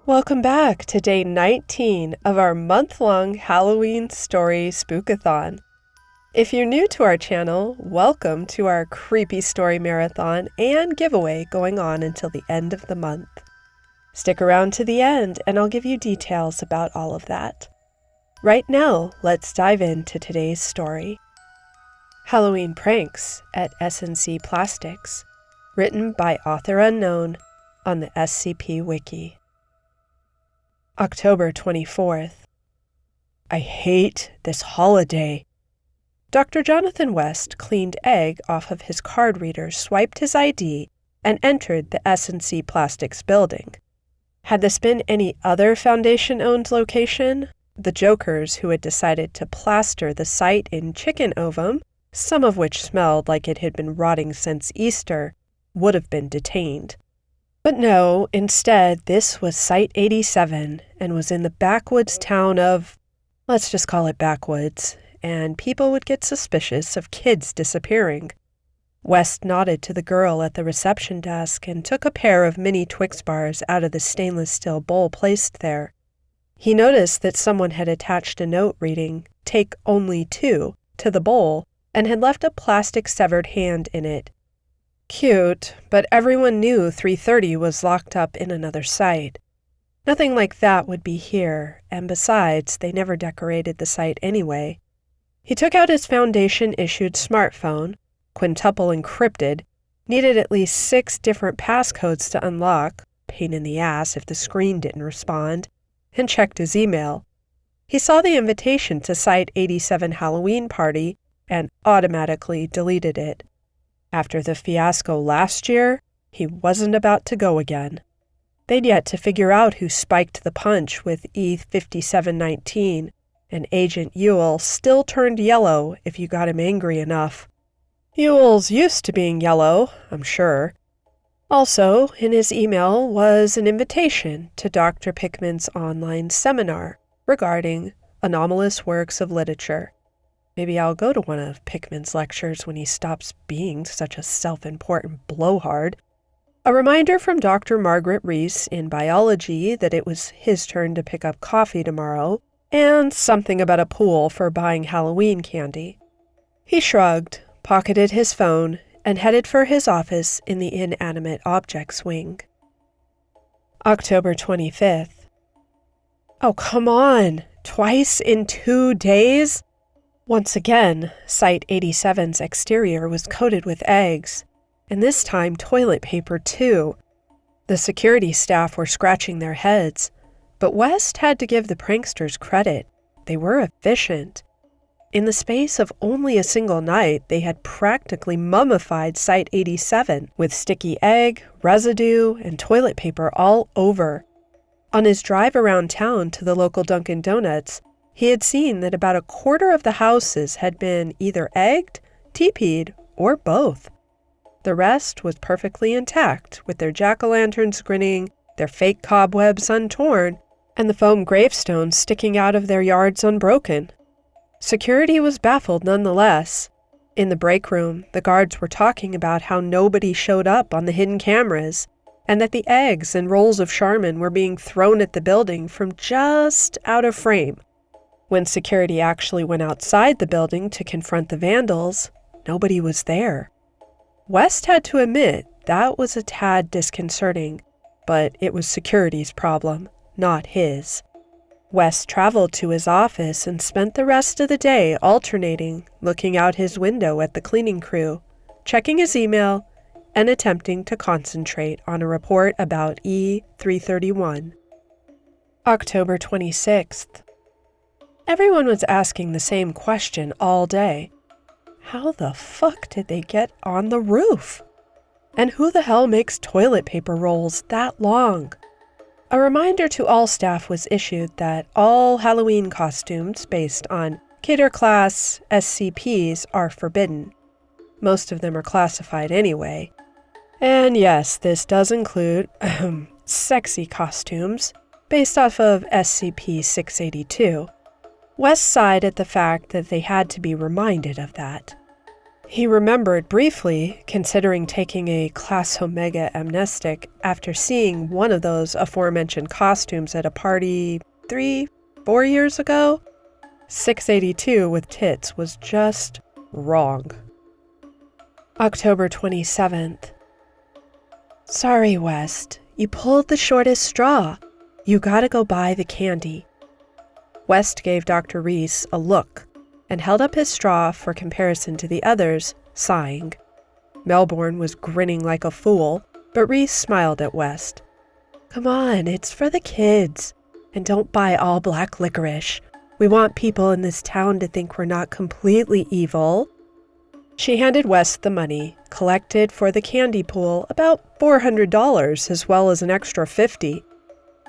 Welcome back to day 19 of our month-long Halloween story spookathon. If you're new to our channel, welcome to our creepy story marathon and giveaway going on until the end of the month. Stick around to the end and I'll give you details about all of that. Right now, let's dive into today's story. Halloween Pranks at SNC Plastics, written by author unknown on the SCP Wiki. October 24th. I hate this holiday. Dr. Jonathan West cleaned egg off of his card reader, swiped his ID, and entered the S&C Plastics building. Had this been any other Foundation-owned location, the jokers who had decided to plaster the site in chicken ovum, some of which smelled like it had been rotting since Easter, would have been detained. But no, instead, this was Site 87 and was in the backwoods town of, let's just call it backwoods, and people would get suspicious of kids disappearing. West nodded to the girl at the reception desk and took a pair of mini Twix bars out of the stainless steel bowl placed there. He noticed that someone had attached a note reading, "Take only 2, to the bowl, and had left a plastic severed hand in it. Cute, but everyone knew 330 was locked up in another site. Nothing like that would be here, and besides, they never decorated the site anyway. He took out his Foundation-issued smartphone, quintuple encrypted, needed at least 6 different passcodes to unlock, pain in the ass if the screen didn't respond, and checked his email. He saw the invitation to Site 87 Halloween party and automatically deleted it. After the fiasco last year, he wasn't about to go again. They'd yet to figure out who spiked the punch with E5719, and Agent Ewell still turned yellow if you got him angry enough. Ewell's used to being yellow, I'm sure. Also, in his email was an invitation to Dr. Pickman's online seminar regarding anomalous works of literature. Maybe I'll go to one of Pickman's lectures when he stops being such a self-important blowhard. A reminder from Dr. Margaret Reese in biology that it was his turn to pick up coffee tomorrow, and something about a pool for buying Halloween candy. He shrugged, pocketed his phone, and headed for his office in the inanimate objects wing. October 25th. Oh, come on! Twice in 2 days? Once again, Site 87's exterior was coated with eggs, and this time toilet paper too. The security staff were scratching their heads, but West had to give the pranksters credit. They were efficient. In the space of only a single night, they had practically mummified Site 87 with sticky egg, residue, and toilet paper all over. On his drive around town to the local Dunkin' Donuts, he had seen that about a quarter of the houses had been either egged, TP'd, or both. The rest was perfectly intact, with their jack-o'-lanterns grinning, their fake cobwebs untorn, and the foam gravestones sticking out of their yards unbroken. Security was baffled nonetheless. In the break room, the guards were talking about how nobody showed up on the hidden cameras, and that the eggs and rolls of Charmin were being thrown at the building from just out of frame. When security actually went outside the building to confront the vandals, nobody was there. West had to admit that was a tad disconcerting, but it was security's problem, not his. West traveled to his office and spent the rest of the day alternating, looking out his window at the cleaning crew, checking his email, and attempting to concentrate on a report about E331. October 26th. Everyone was asking the same question all day. How the fuck did they get on the roof? And who the hell makes toilet paper rolls that long? A reminder to all staff was issued that all Halloween costumes based on Kidder Class SCPs are forbidden. Most of them are classified anyway. And yes, this does include sexy costumes based off of SCP-682. West sighed at the fact that they had to be reminded of that. He remembered briefly considering taking a Class Omega amnestic after seeing one of those aforementioned costumes at a party 4 years ago. 682 with tits was just wrong. October 27th. Sorry, West. You pulled the shortest straw. You gotta go buy the candy. West gave Dr. Reese a look and held up his straw for comparison to the others, sighing. Melbourne was grinning like a fool, but Reese smiled at West. Come on, it's for the kids. And don't buy all black licorice. We want people in this town to think we're not completely evil. She handed West the money, collected for the candy pool about $400 as well as an extra $50.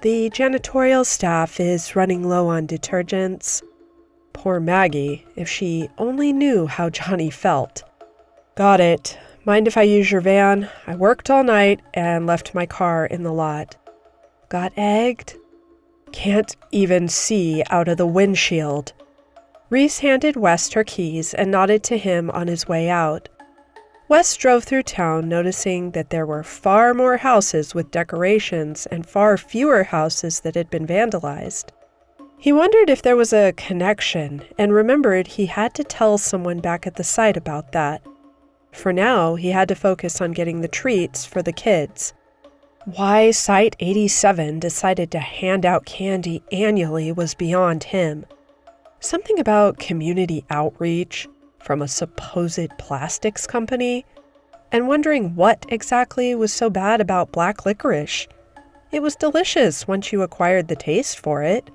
The janitorial staff is running low on detergents. Poor Maggie, if she only knew how Johnny felt. Got it. Mind if I use your van? I worked all night and left my car in the lot. Got egged? Can't even see out of the windshield. Reese handed West her keys and nodded to him on his way out. West drove through town, noticing that there were far more houses with decorations and far fewer houses that had been vandalized. He wondered if there was a connection and remembered he had to tell someone back at the site about that. For now, he had to focus on getting the treats for the kids. Why Site 87 decided to hand out candy annually was beyond him. Something about community outreach from a supposed plastics company, and wondering what exactly was so bad about black licorice. It was delicious once you acquired the taste for it.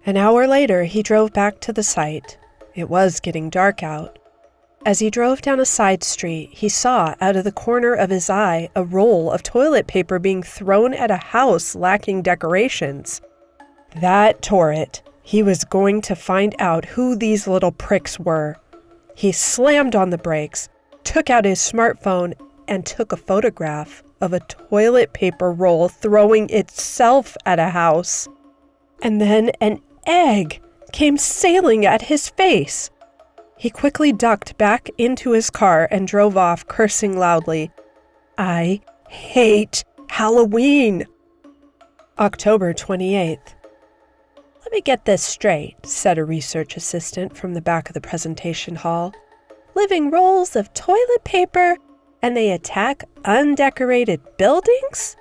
An hour later, he drove back to the site. It was getting dark out. As he drove down a side street, he saw out of the corner of his eye a roll of toilet paper being thrown at a house lacking decorations. That tore it. He was going to find out who these little pricks were. He slammed on the brakes, took out his smartphone, and took a photograph of a toilet paper roll throwing itself at a house. And then an egg came sailing at his face. He quickly ducked back into his car and drove off, cursing loudly. I hate Halloween. October 28th. Let me get this straight, said a research assistant from the back of the presentation hall. Living rolls of toilet paper, and they attack undecorated buildings?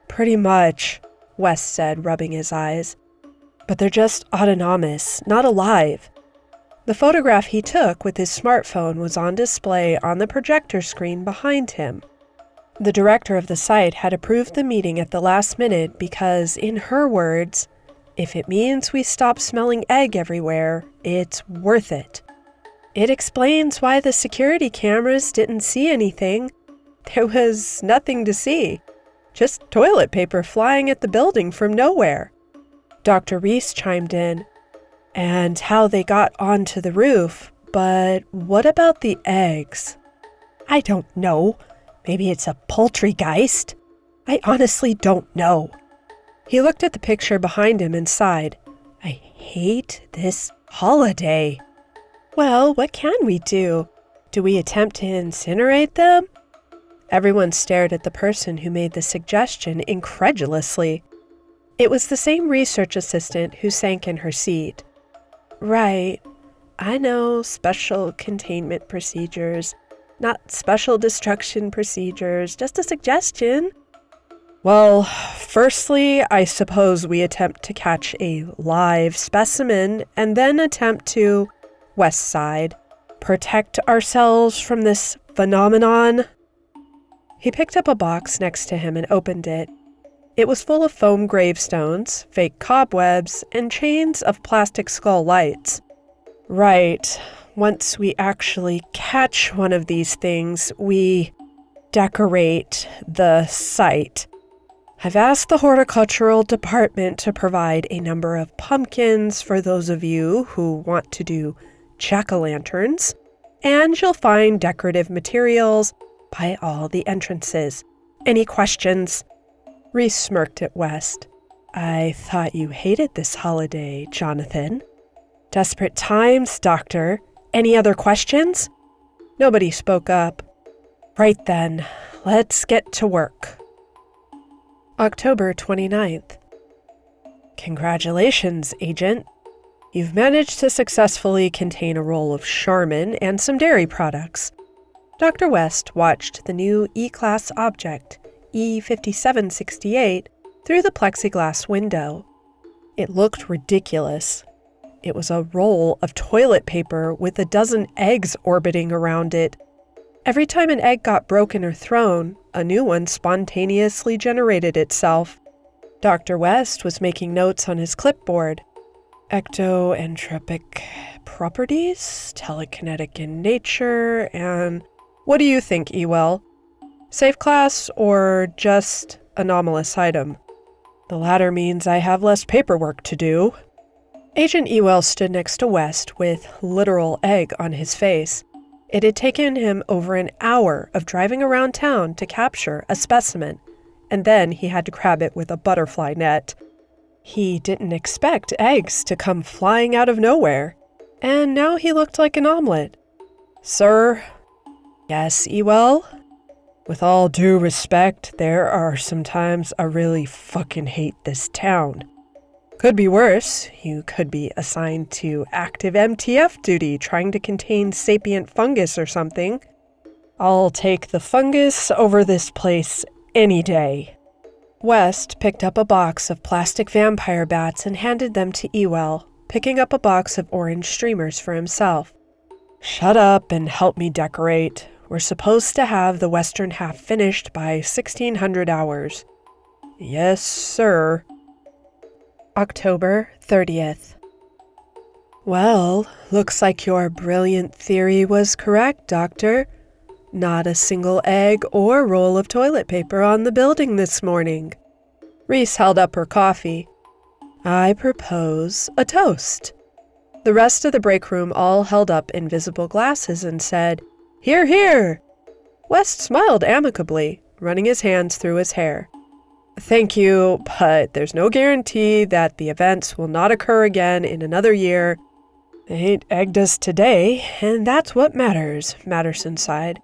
Pretty much, West said, rubbing his eyes. But they're just autonomous, not alive. The photograph he took with his smartphone was on display on the projector screen behind him. The director of the site had approved the meeting at the last minute because, in her words, if it means we stop smelling egg everywhere, it's worth it. It explains why the security cameras didn't see anything. There was nothing to see, just toilet paper flying at the building from nowhere. Dr. Reese chimed in, and how they got onto the roof, but what about the eggs? I don't know. Maybe it's a poultrygeist. I honestly don't know. He looked at the picture behind him and sighed. I hate this holiday. Well, what can we do? Do we attempt to incinerate them? Everyone stared at the person who made the suggestion incredulously. It was the same research assistant who sank in her seat. Right. I know, special containment procedures, not special destruction procedures, just a suggestion. Well, firstly, I suppose we attempt to catch a live specimen and then attempt to, West side, protect ourselves from this phenomenon. He picked up a box next to him and opened it. It was full of foam gravestones, fake cobwebs, and chains of plastic skull lights. Right. Once we actually catch one of these things, we decorate the site. I've asked the horticultural department to provide a number of pumpkins for those of you who want to do jack-o'-lanterns, and you'll find decorative materials by all the entrances. Any questions? Reese smirked at West. I thought you hated this holiday, Jonathan. Desperate times, Doctor. Any other questions? Nobody spoke up. Right then, let's get to work. October 29th. Congratulations, Agent. You've managed to successfully contain a roll of Charmin and some dairy products. Dr. West watched the new E-Class object, E5768, through the plexiglass window. It looked ridiculous. It was a roll of toilet paper with a dozen eggs orbiting around it. Every time an egg got broken or thrown, a new one spontaneously generated itself. Dr. West was making notes on his clipboard. Ectoentropic properties, telekinetic in nature, and... What do you think, Ewell? Safe class or just anomalous item? The latter means I have less paperwork to do. Agent Ewell stood next to West with literal egg on his face. It had taken him over an hour of driving around town to capture a specimen, and then he had to grab it with a butterfly net. He didn't expect eggs to come flying out of nowhere, and now he looked like an omelet. Sir? Yes, Ewell? With all due respect, there are some times I really fucking hate this town. Could be worse. You could be assigned to active MTF duty trying to contain sapient fungus or something. I'll take the fungus over this place any day. West picked up a box of plastic vampire bats and handed them to Ewell, picking up a box of orange streamers for himself. Shut up and help me decorate. We're supposed to have the western half finished by 1600 hours. Yes, sir. October 30th. Well, looks like your brilliant theory was correct, Doctor. Not a single egg or roll of toilet paper on the building this morning. Reese held up her coffee. I propose a toast. The rest of the break room all held up invisible glasses and said, Hear, hear! West smiled amicably, running his hands through his hair. Thank you, but there's no guarantee that the events will not occur again in another year. They ain't egged us today, and that's what matters, Matterson sighed.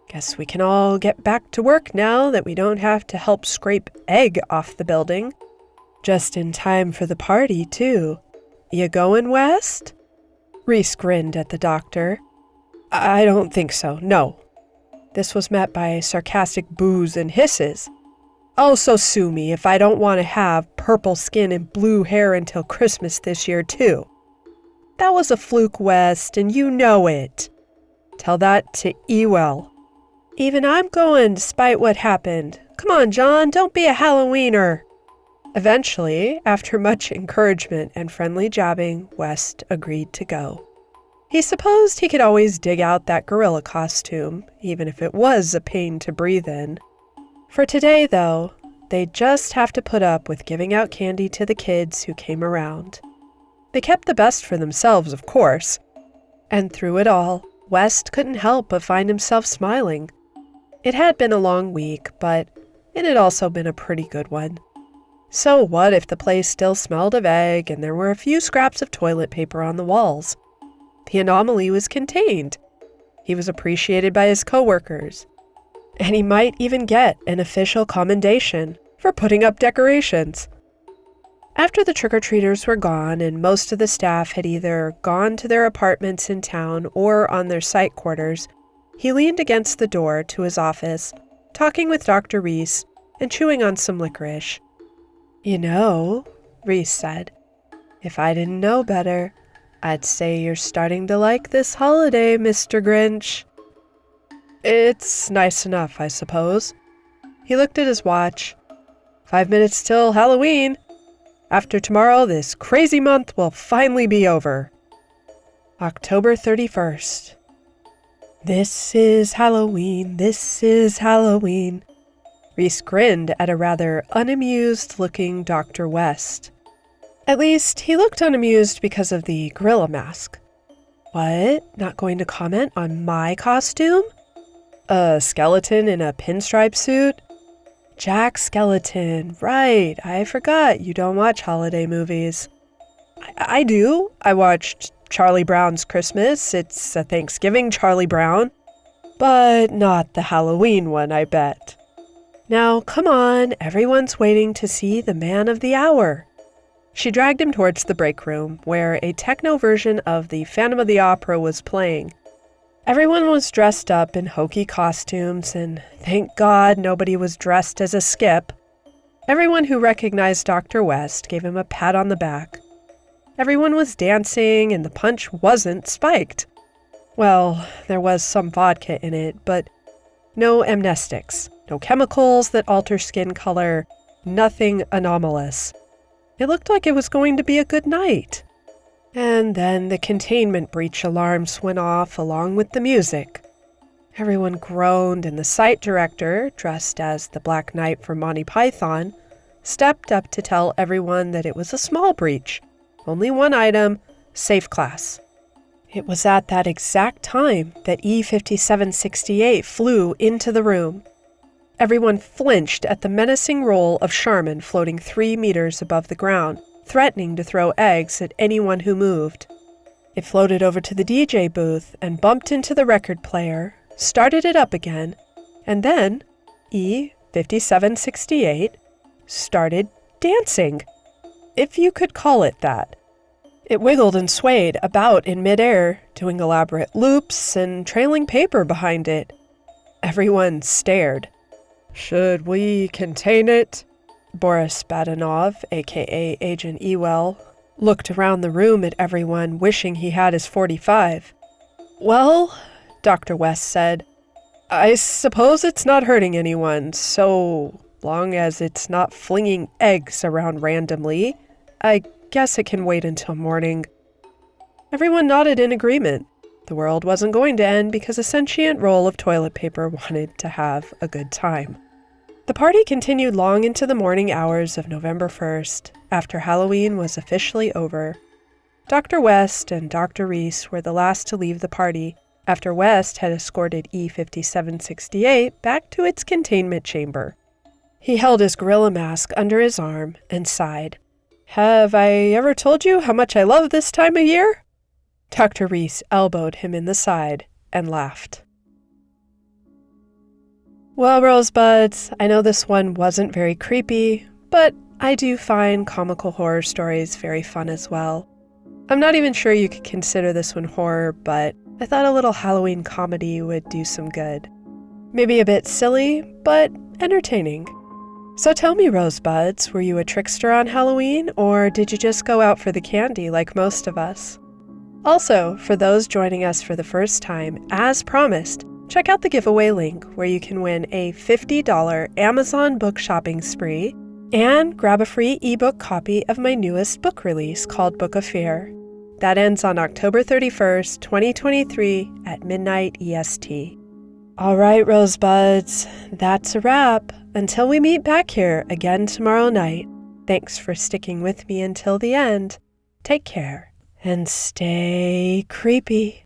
Guess we can all get back to work now that we don't have to help scrape egg off the building. Just in time for the party, too. You going, West? Reese grinned at the doctor. I don't think so, no. This was met by sarcastic boos and hisses. Also sue me if I don't want to have purple skin and blue hair until Christmas this year, too. That was a fluke, West, and you know it. Tell that to Ewell. Even I'm going despite what happened. Come on, John, don't be a Halloweener. Eventually, after much encouragement and friendly jabbing, West agreed to go. He supposed he could always dig out that gorilla costume, even if it was a pain to breathe in. For today, though, they'd just have to put up with giving out candy to the kids who came around. They kept the best for themselves, of course. And through it all, West couldn't help but find himself smiling. It had been a long week, but it had also been a pretty good one. So what if the place still smelled of egg and there were a few scraps of toilet paper on the walls? The anomaly was contained. He was appreciated by his coworkers. And he might even get an official commendation for putting up decorations. After the trick-or-treaters were gone and most of the staff had either gone to their apartments in town or on their site quarters, he leaned against the door to his office, talking with Dr. Reese and chewing on some licorice. You know, Reese said, if I didn't know better, I'd say you're starting to like this holiday, Mr. Grinch. It's nice enough, I suppose. He looked at his watch. 5 minutes till Halloween. After tomorrow, this crazy month will finally be over. October 31st. This is Halloween, this is Halloween. Reese grinned at a rather unamused-looking Dr. West. At least, he looked unamused because of the gorilla mask. What? Not going to comment on my costume? A skeleton in a pinstripe suit? Jack Skeleton, right. I forgot you don't watch holiday movies. I do. I watched Charlie Brown's Christmas. It's a Thanksgiving Charlie Brown. But not the Halloween one, I bet. Now, come on, everyone's waiting to see the man of the hour. She dragged him towards the break room, where a techno version of the Phantom of the Opera was playing. Everyone was dressed up in hokey costumes, and thank God nobody was dressed as a skip. Everyone who recognized Dr. West gave him a pat on the back. Everyone was dancing, and the punch wasn't spiked. Well, there was some vodka in it, but no amnestics, no chemicals that alter skin color, nothing anomalous. It looked like it was going to be a good night. And then the containment breach alarms went off along with the music. Everyone groaned, and the site director, dressed as the Black Knight from Monty Python, stepped up to tell everyone that it was a small breach. Only one item, safe class. It was at that exact time that E-5768 flew into the room. Everyone flinched at the menacing roll of Charmin floating 3 meters above the ground, threatening to throw eggs at anyone who moved. It floated over to the DJ booth and bumped into the record player, started it up again, and then E-5768 started dancing, if you could call it that. It wiggled and swayed about in midair, doing elaborate loops and trailing paper behind it. Everyone stared. "Should we contain it?" Boris Badanov, a.k.a. Agent Ewell, looked around the room at everyone, wishing he had his .45. "Well," Dr. West said, "I suppose it's not hurting anyone, so long as it's not flinging eggs around randomly. I guess it can wait until morning." Everyone nodded in agreement. The world wasn't going to end because a sentient roll of toilet paper wanted to have a good time. The party continued long into the morning hours of November 1st, after Halloween was officially over. Dr. West and Dr. Reese were the last to leave the party, after West had escorted E-5768 back to its containment chamber. He held his gorilla mask under his arm and sighed. "Have I ever told you how much I love this time of year?" Dr. Reese elbowed him in the side and laughed. Well, Rosebuds, I know this one wasn't very creepy, but I do find comical horror stories very fun as well. I'm not even sure you could consider this one horror, but I thought a little Halloween comedy would do some good. Maybe a bit silly, but entertaining. So tell me, Rosebuds, were you a trickster on Halloween, or did you just go out for the candy like most of us? Also, for those joining us for the first time, as promised, check out the giveaway link where you can win a $50 Amazon book shopping spree and grab a free ebook copy of my newest book release called Book of Fear. That ends on October 31st, 2023 at midnight EST. All right, Rosebuds, that's a wrap. Until we meet back here again tomorrow night, thanks for sticking with me until the end. Take care and stay creepy.